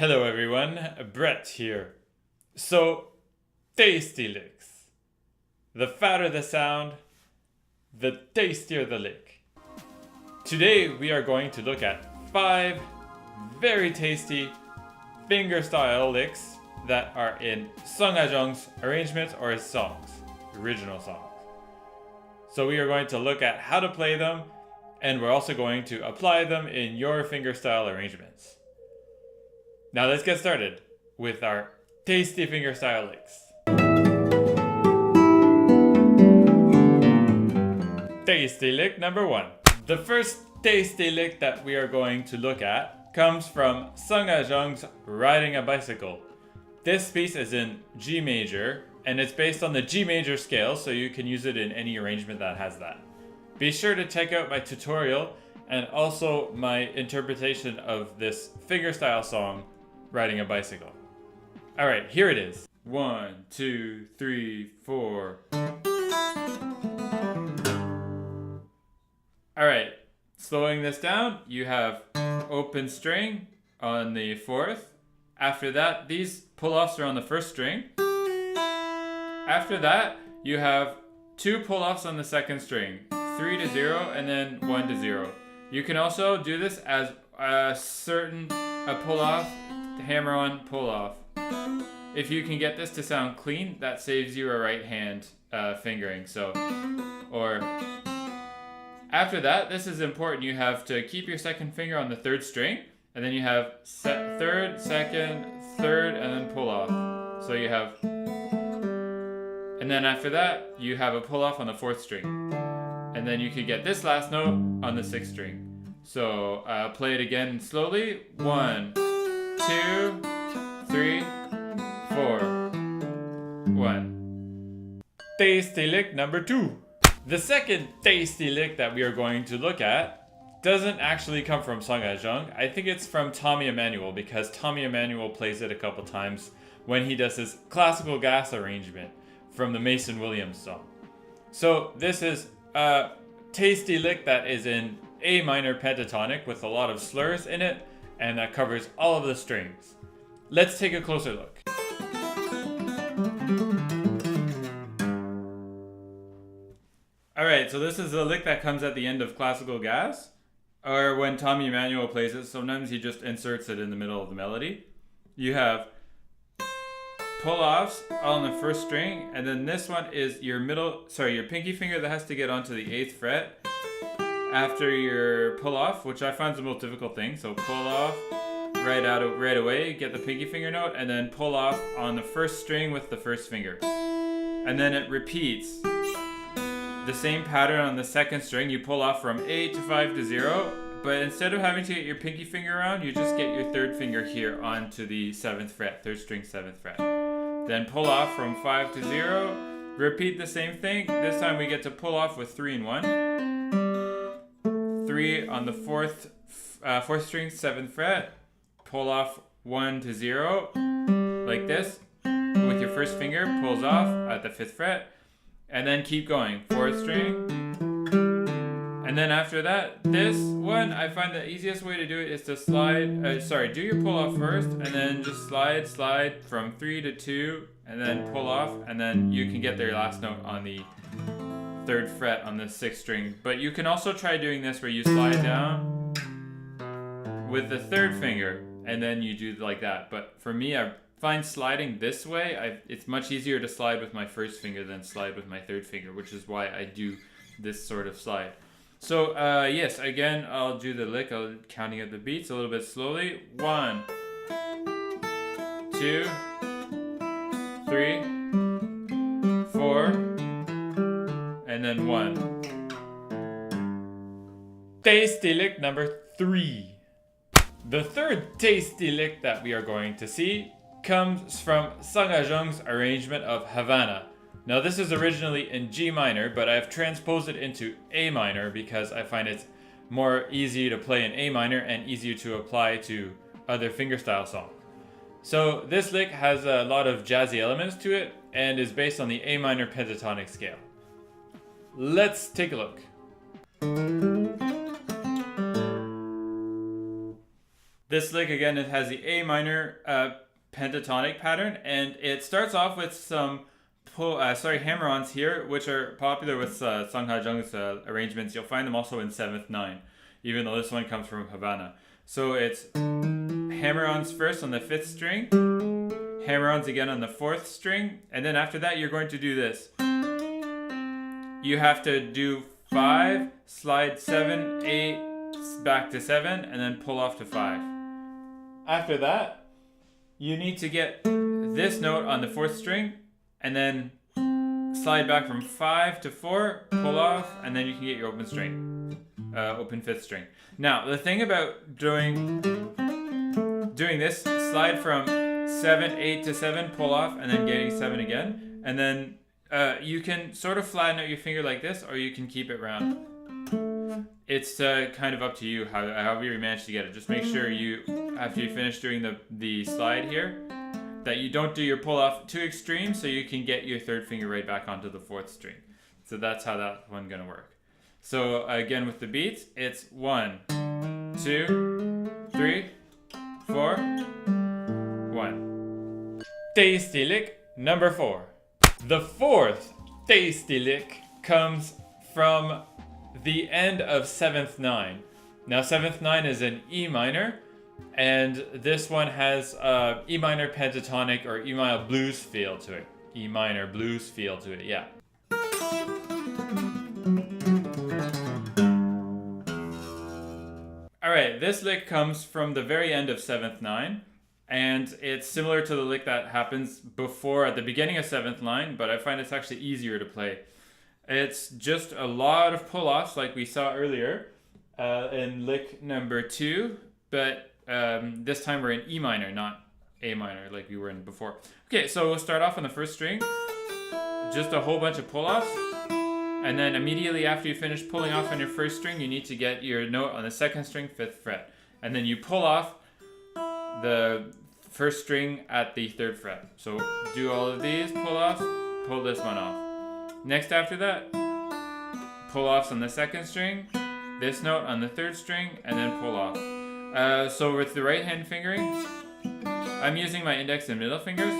Hello everyone, Brett here. So, tasty licks. The fatter the sound, the tastier the lick. Today we are going to look at 5 very tasty fingerstyle licks that are in Sungha Jung's arrangements or his songs, original songs. So we are going to look at how to play them, and we're also going to apply them in your fingerstyle arrangements. Now let's get started with our tasty fingerstyle licks. Tasty lick number 1. The first tasty lick that we are going to look at comes from Sungha Jung's Riding a Bicycle. This piece is in G major, and it's based on the G major scale, so you can use it in any arrangement that has that. Be sure to check out my tutorial and also my interpretation of this fingerstyle song, Riding a Bicycle. Alright, here it is. 1, 2, 3, 4. Alright, slowing this down, you have open string on the 4th. After that, these pull-offs are on the 1st string. After that, you have 2 pull-offs on the 2nd string. 3 to 0 and then 1 to 0. You can also do this as a pull-off, hammer on, pull-off. If you can get this to sound clean, that saves you a right hand fingering. Or after that, this is important. You have to keep your 2nd finger on the 3rd string, and then you have 3rd, 2nd, 3rd, and then pull off. So you have, and then after that, you have a pull off on the 4th string. And then you could get this last note on the 6th string. So play it again slowly. 1, 2, 3, 4, 1. Tasty lick number 2. The second tasty lick that we are going to look at doesn't actually come from Sungha Jung. I think it's from Tommy Emmanuel, because Tommy Emmanuel plays it a couple times when he does his classical gas arrangement from the Mason Williams song. So this is a tasty lick that is in A minor pentatonic with a lot of slurs in it, and that covers all of the strings. Let's take a closer look. Alright, so this is the lick that comes at the end of classical gas, or when Tommy Emmanuel plays it. Sometimes he just inserts it in the middle of the melody. You have pull-offs on the 1st string, and then this one is your your pinky finger that has to get onto the 8th fret after your pull-off, which I find is the most difficult thing. So pull-off right away, get the pinky finger note, and then pull-off on the 1st string with the 1st finger. And then it repeats the same pattern on the 2nd string. You pull off from 8 to 5 to 0, but instead of having to get your pinky finger around, you just get your 3rd finger here onto the 7th fret, 3rd string, 7th fret. Then pull off from 5 to 0, repeat the same thing. This time we get to pull off with 3 and 1. 3 on the 4th string, 7th fret, pull off 1 to 0, like this, with your 1st finger, pulls off at the 5th fret, and then keep going, 4th string. And then after that, this one, I find the easiest way to do it is to do your pull off first, and then just slide from 3 to 2, and then pull off, and then you can get their last note on the 3rd fret on the 6th string. But you can also try doing this where you slide down with the 3rd finger, and then you do like that. But for me, I find sliding this way, it's much easier to slide with my 1st finger than slide with my 3rd finger, which is why I do this sort of slide. So yes, again, I'll do the lick. I'll counting out the beats a little bit slowly. 1, 2, 3, 4, and then 1. Tasty lick number 3. The third tasty lick that we are going to see comes from Sungha Jung's arrangement of Havana. Now this is originally in G minor, but I've transposed it into A minor because I find it's more easy to play in A minor and easier to apply to other fingerstyle songs. So this lick has a lot of jazzy elements to it and is based on the A minor pentatonic scale. Let's take a look. This lick again, it has the A minor pentatonic pattern, and it starts off with some hammer-ons here, which are popular with Sungha Jung's arrangements. You'll find them also in 7th 9, even though this one comes from Havana. So it's hammer-ons first on the 5th string, hammer-ons again on the 4th string, and then after that you're going to do this. You have to do 5, slide 7, 8, back to 7, and then pull off to 5. After that, you need to get this note on the 4th string, and then slide back from 5 to 4, pull off, and then you can get your open string, open 5th string. Now, the thing about doing this, slide from 7, 8 to 7, pull off, and then getting 7 again, and then you can sort of flatten out your finger like this, or you can keep it round. It's kind of up to you however you manage to get it. Just make sure you, after you finish doing the slide here, that you don't do your pull off too extreme, so you can get your 3rd finger right back onto the 4th string. So that's how that one's gonna work. So again with the beats, it's 1, 2, 3, 4, 1. Tasty lick number 4. The 4th tasty lick comes from the end of 7th 9. Now 7th 9 is an E minor, and this one has E minor pentatonic or E minor blues feel to it. E minor blues feel to it, yeah. Alright, this lick comes from the very end of 7th 9, and it's similar to the lick that happens before at the beginning of 7th 9, but I find it's actually easier to play. It's just a lot of pull-offs like we saw earlier in lick number 2, but this time we're in E minor, not A minor like we were in before. Okay, so we'll start off on the 1st string, just a whole bunch of pull-offs, and then immediately after you finish pulling off on your 1st string, you need to get your note on the 2nd string, 5th fret, and then you pull off the 1st string at the 3rd fret. So do all of these pull-offs, pull this one off. Next after that, pull-offs on the 2nd string, this note on the 3rd string, and then pull off. So with the right hand fingering, I'm using my index and middle fingers,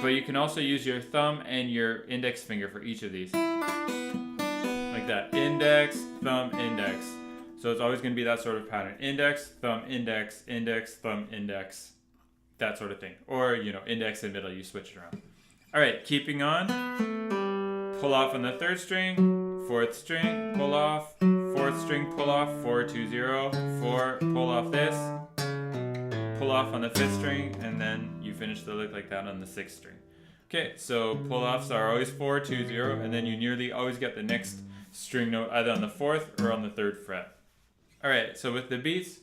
but you can also use your thumb and your index finger for each of these. Like that, index, thumb, index. So it's always going to be that sort of pattern. Index, thumb, index, index, thumb, index. That sort of thing. Or, you know, index and middle, you switch it around. Alright, keeping on. Pull off on the 3rd string, 4th string, pull off, 4th string, pull off, 4, 2, 0, 4, pull off this, pull off on the 5th string, and then you finish the lick like that on the 6th string. Okay, so pull offs are always 4, 2, 0, and then you nearly always get the next string note either on the 4th or on the 3rd fret. Alright, so with the beats,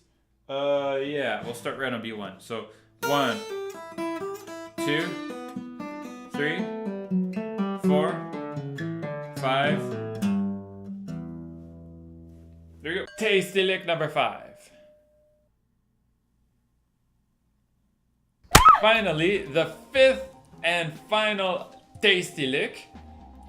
yeah, we'll start right on beat 1. So 1, 2, 3, 4, 5. There you go. Tasty lick number 5. Finally, the 5th and final tasty lick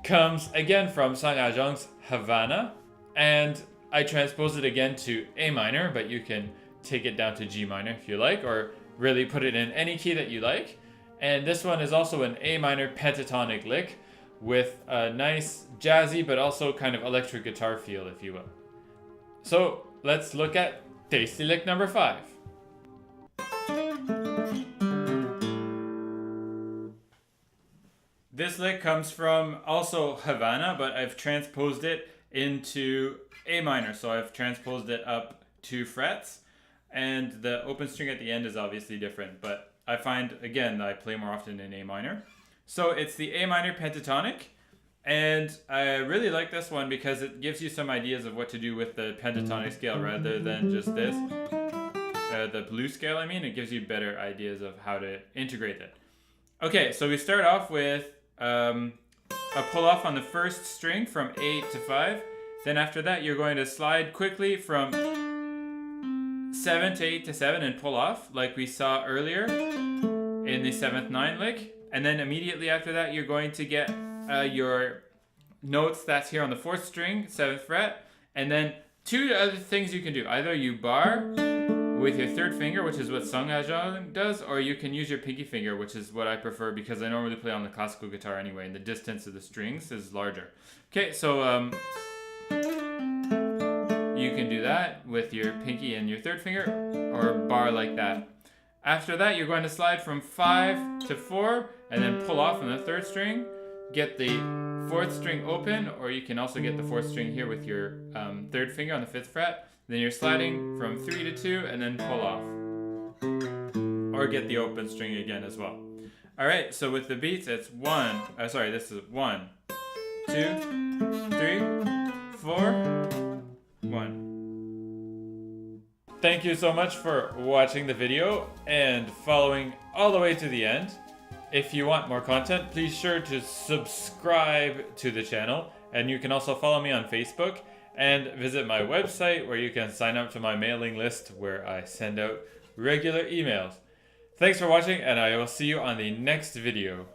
comes again from Sungha Jung's Havana, and I transpose it again to A minor, but you can take it down to G minor if you like, or really put it in any key that you like. And this one is also an A minor pentatonic lick with a nice jazzy but also kind of electric guitar feel, if you will. So let's look at tasty lick number 5. This lick comes from also Havana, but I've transposed it into A minor, so I've transposed it up 2 frets, and the open string at the end is obviously different, but I find, again, that I play more often in A minor. So it's the A minor pentatonic, and I really like this one because it gives you some ideas of what to do with the pentatonic scale rather than just this. The blues scale, I mean, it gives you better ideas of how to integrate it. Okay, so we start off with a pull off on the 1st string from 8 to 5. Then after that, you're going to slide quickly from 7 to 8 to 7 and pull off like we saw earlier in the 7th 9 lick. And then immediately after that, you're going to get your notes that's here on the 4th string, 7th fret. And then 2 other things you can do. Either you bar with your third finger, which is what Sungha Jung does, or you can use your pinky finger, which is what I prefer because I normally play on the classical guitar anyway, and the distance of the strings is larger. Okay, so you can do that with your pinky and your third finger, or bar like that. After that, you're going to slide from 5 to 4, and then pull off on the third string. Get the fourth string open, or you can also get the fourth string here with your third finger on the 5th fret. Then you're sliding from 3 to 2, and then pull off. Or get the open string again as well. Alright, so with the beats, it's this is 1, 2, 3, 4, 1. Thank you so much for watching the video and following all the way to the end. If you want more content, please sure to subscribe to the channel, and you can also follow me on Facebook and visit my website where you can sign up to my mailing list where I send out regular emails. Thanks for watching, and I will see you on the next video.